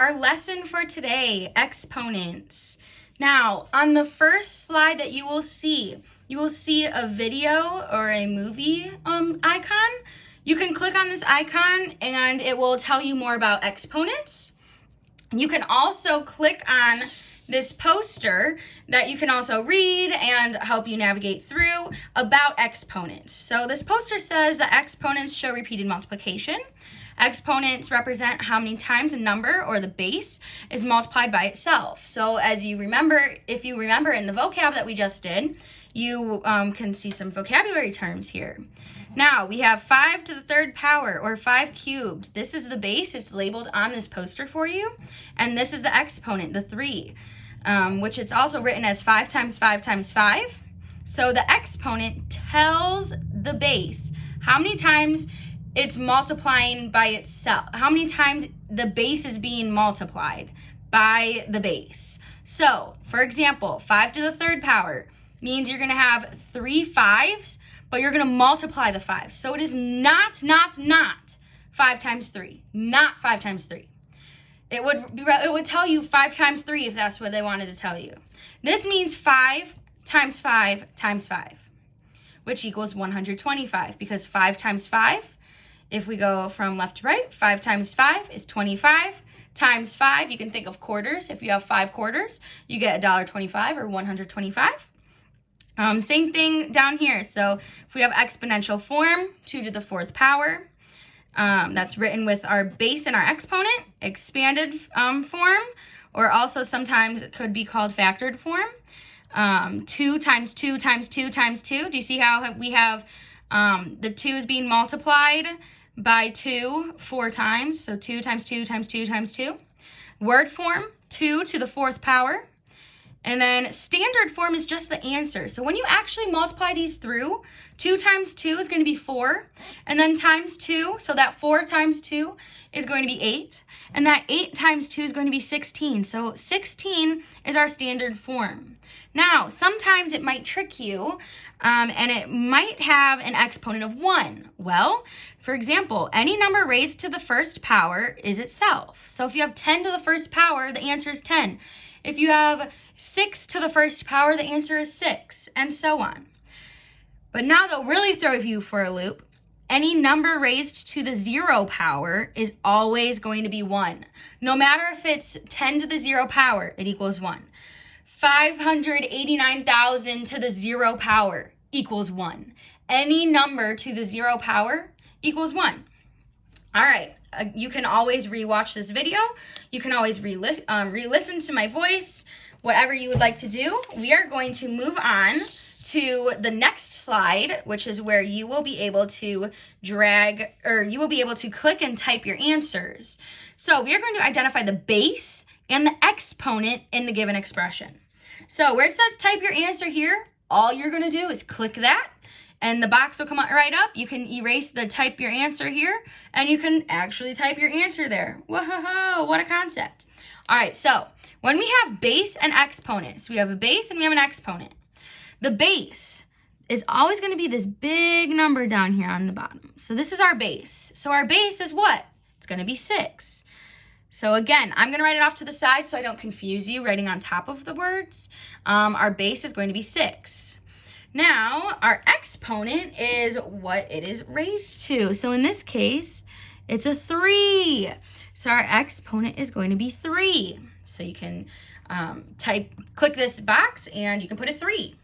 our lesson for today, exponents. Now, on the first slide that you will see a video or a movie icon. You can click on this icon and it will tell you more about exponents. You can also click on this poster that you can also read and help you navigate through about exponents. So this poster says that exponents show repeated multiplication. Exponents represent how many times a number or the base is multiplied by itself. So as you remember, if you remember in the vocab that we just did, you can see some vocabulary terms here. Now we have 5 to the third power, or 5 cubed. This is the base. It's labeled on this poster for you. And this is the exponent, the 3, which it's also written as 5 times 5 times 5. So the exponent tells the base how many times it's multiplying by itself, how many times the base is being multiplied by the base. So, for example, 5 to the third power means you're going to have 3 5s, but you're going to multiply the 5s. So it is not 5 times 3, not 5 times 3. It would tell you 5 times 3 if that's what they wanted to tell you. This means 5 times 5 times 5, which equals 125, because 5 times 5, if we go from left to right, 5 times 5 is 25. Times 5, you can think of quarters. If you have 5 quarters, you get $1.25 or 125. Same thing down here. So if we have exponential form, 2 to the 4th power, that's written with our base and our exponent. Expanded form, or also sometimes it could be called factored form. 2 times 2 times 2 times 2. Do you see how we have the 2 is being multiplied by 2 4 times? So 2 times 2 times 2 times 2. Word form, 2 to the 4th power. And then standard form is just the answer. So when you actually multiply these through, 2 times 2 is going to be 4. And then times 2, so that 4 times 2 is going to be 8. And that 8 times 2 is going to be 16. So 16 is our standard form. Now, sometimes it might trick you, and it might have an exponent of 1. Well, for example, any number raised to the first power is itself. So if you have 10 to the first power, the answer is 10. If you have 6 to the first power, the answer is 6, and so on. But now they'll really throw you for a loop. Any number raised to the 0 power is always going to be 1. No matter if it's 10 to the 0 power, it equals 1. 589,000 to the 0 power equals 1. Any number to the 0 power equals 1. All right. You can always rewatch this video. You can always re-listen to my voice, whatever you would like to do. We are going to move on to the next slide, which is where you will be able to click and type your answers. So we are going to identify the base and the exponent in the given expression. So where it says type your answer here, all you're going to do is click that, and the box will come right up. You can erase the type your answer here, and you can actually type your answer there. Whoa, what a concept. All right, so when we have base and exponents, we have a base and we have an exponent. The base is always going to be this big number down here on the bottom. So this is our base. So our base is what? It's going to be 6. So again, I'm going to write it off to the side so I don't confuse you writing on top of the words. Our base is going to be 6. Now, our exponent is what it is raised to. So in this case, it's a 3. So our exponent is going to be 3. So you can click this box and you can put a 3.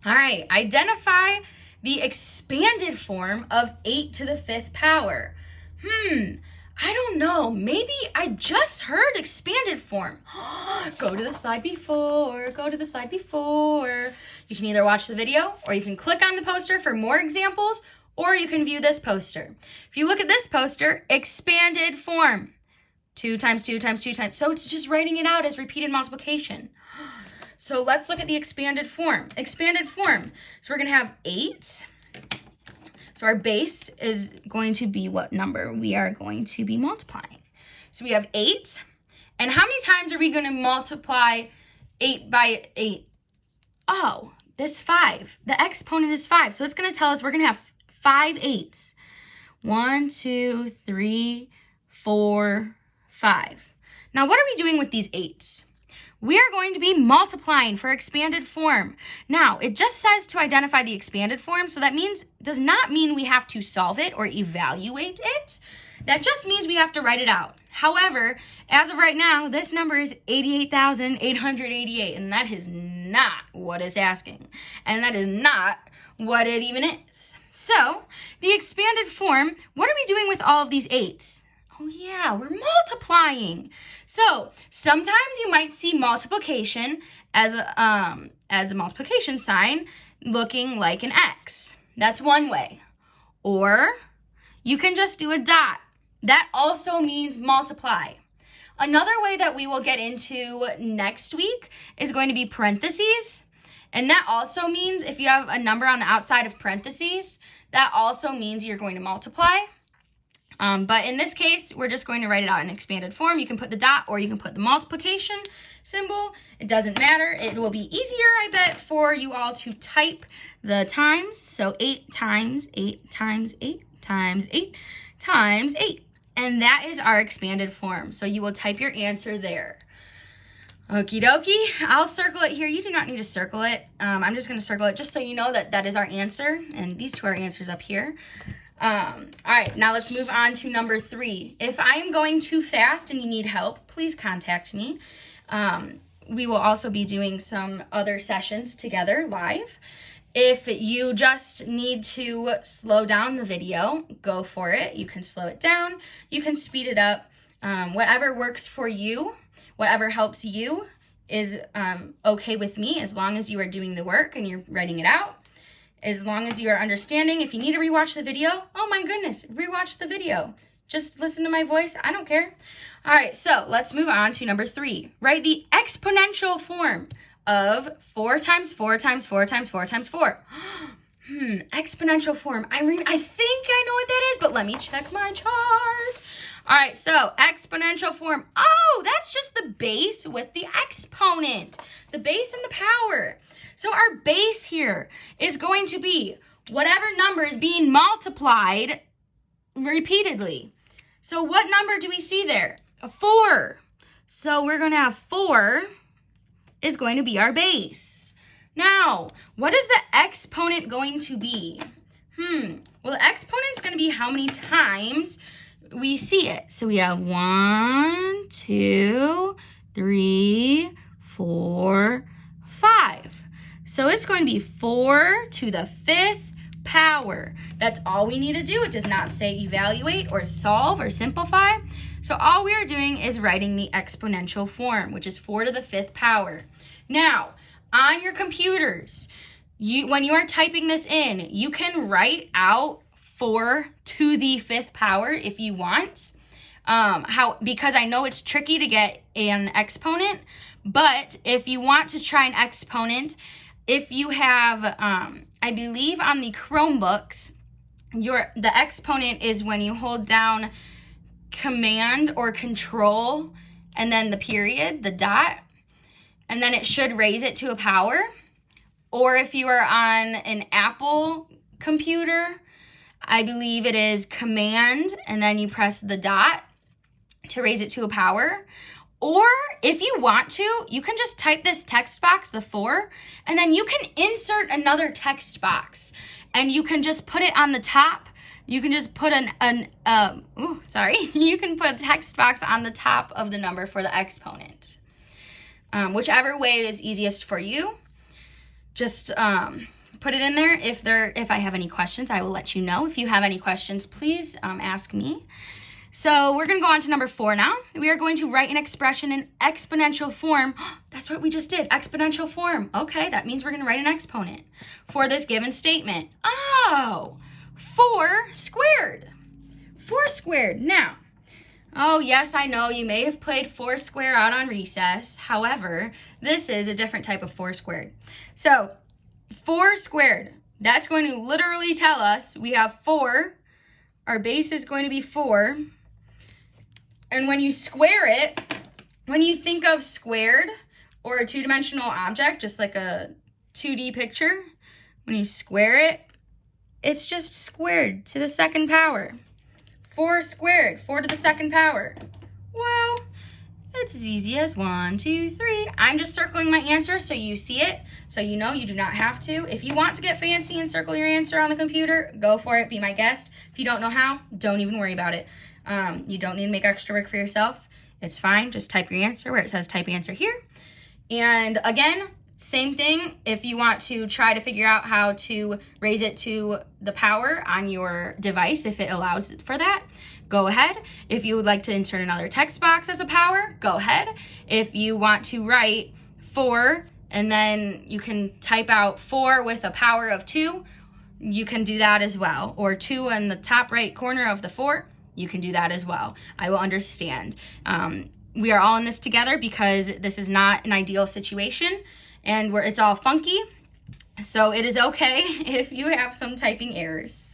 All right, identify the expanded form of 8 to the 5th power. I don't know. Maybe I just heard expanded form. Go to the slide before. Go to the slide before. You can either watch the video or you can click on the poster for more examples, or you can view this poster. If you look at this poster, expanded form. 2 times 2 times 2 times. So it's just writing it out as repeated multiplication. So let's look at the expanded form. Expanded form. So we're going to have 8. So our base is going to be what number we are going to be multiplying. So we have 8. And how many times are we going to multiply 8 by 8? Oh, this 5. The exponent is 5. So it's going to tell us we're going to have 5 8s. 1, 2, 3, 4, 5. Now, what are we doing with these 8s? We are going to be multiplying for expanded form. Now, it just says to identify the expanded form, so that does not mean we have to solve it or evaluate it. That just means we have to write it out. However, as of right now, this number is 88,888, and that is not what it's asking. And that is not what it even is. So, the expanded form, what are we doing with all of these 8s? Oh yeah, we're multiplying. So sometimes you might see multiplication as a multiplication sign looking like an X. That's one way. Or you can just do a dot. That also means multiply. Another way that we will get into next week is going to be parentheses. And that also means if you have a number on the outside of parentheses, that also means you're going to multiply. But in this case, we're just going to write it out in expanded form. You can put the dot or you can put the multiplication symbol. It doesn't matter. It will be easier, I bet, for you all to type the times. So 8 times 8 times 8 times 8 times 8. And that is our expanded form. So you will type your answer there. Okie dokie. I'll circle it here. You do not need to circle it. I'm just going to circle it just so you know that that is our answer. And these two are answers up here. All right, now let's move on to number 3. If I am going too fast and you need help, please contact me. We will also be doing some other sessions together live. If you just need to slow down the video, go for it. You can slow it down. You can speed it up. Whatever works for you, whatever helps you is okay with me as long as you are doing the work and you're writing it out. As long as you are understanding. If you need to rewatch the video, oh my goodness, rewatch the video. Just listen to my voice. I don't care. All right, so let's move on to number 3. Write the exponential form of 4 times 4 times 4 times 4 times 4. Exponential form. I think I know what that is, but let me check my chart. All right, so exponential form. Oh, that's just the base with the exponent. The base and the power. So our base here is going to be whatever number is being multiplied repeatedly. So what number do we see there? A 4. So we're going to have 4 is going to be our base. Now, what is the exponent going to be? Well, the exponent is going to be how many times we see it. So we have 1, 2, 3, 4, 5. So it's going to be 4 to the 5th power. That's all we need to do. It does not say evaluate or solve or simplify. So all we are doing is writing the exponential form, which is 4 to the 5th power. Now, on your computers, when you are typing this in, you can write out 4 to the 5th power if you want. Because I know it's tricky to get an exponent, but if you want to try an exponent, if you have, I believe on the Chromebooks, the exponent is when you hold down Command or Control and then the period, the dot, and then it should raise it to a power. Or if you are on an Apple computer, I believe it is Command and then you press the dot to raise it to a power. Or if you want to, you can just type this text box, the 4, and then you can insert another text box. And you can just put it on the top. You can just put you can put a text box on the top of the number for the exponent. Whichever way is easiest for you. Just put it in there. If I have any questions, I will let you know. If you have any questions, please ask me. So we're going to go on to number 4 now. We are going to write an expression in exponential form. That's what we just did, exponential form. Okay, that means we're going to write an exponent for this given statement. Oh, 4 squared. 4 squared. Now, oh yes, I know you may have played 4 square out on recess. However, this is a different type of 4 squared. So 4 squared, that's going to literally tell us we have 4. Our base is going to be 4. And when you square it, when you think of squared or a two-dimensional object, just like a 2D picture, when you square it, it's just squared to the 2nd power. 4 squared, 4 to the 2nd power. Well, It's as easy as 1, 2, 3. I'm just circling my answer so you see it, so you know you do not have to. If you want to get fancy and circle your answer on the computer, go for it, be my guest. If you don't know how, don't even worry about it. You don't need to make extra work for yourself. It's fine, just type your answer where it says type answer here. And again, same thing, if you want to try to figure out how to raise it to the power on your device, if it allows it for that, go ahead. If you would like to insert another text box as a power, go ahead. If you want to write 4 and then you can type out 4 with a power of 2, you can do that as well. Or 2 in the top right corner of the 4, you can do that as well. I will understand. We are all in this together because this is not an ideal situation and where it's all funky. So it is okay if you have some typing errors.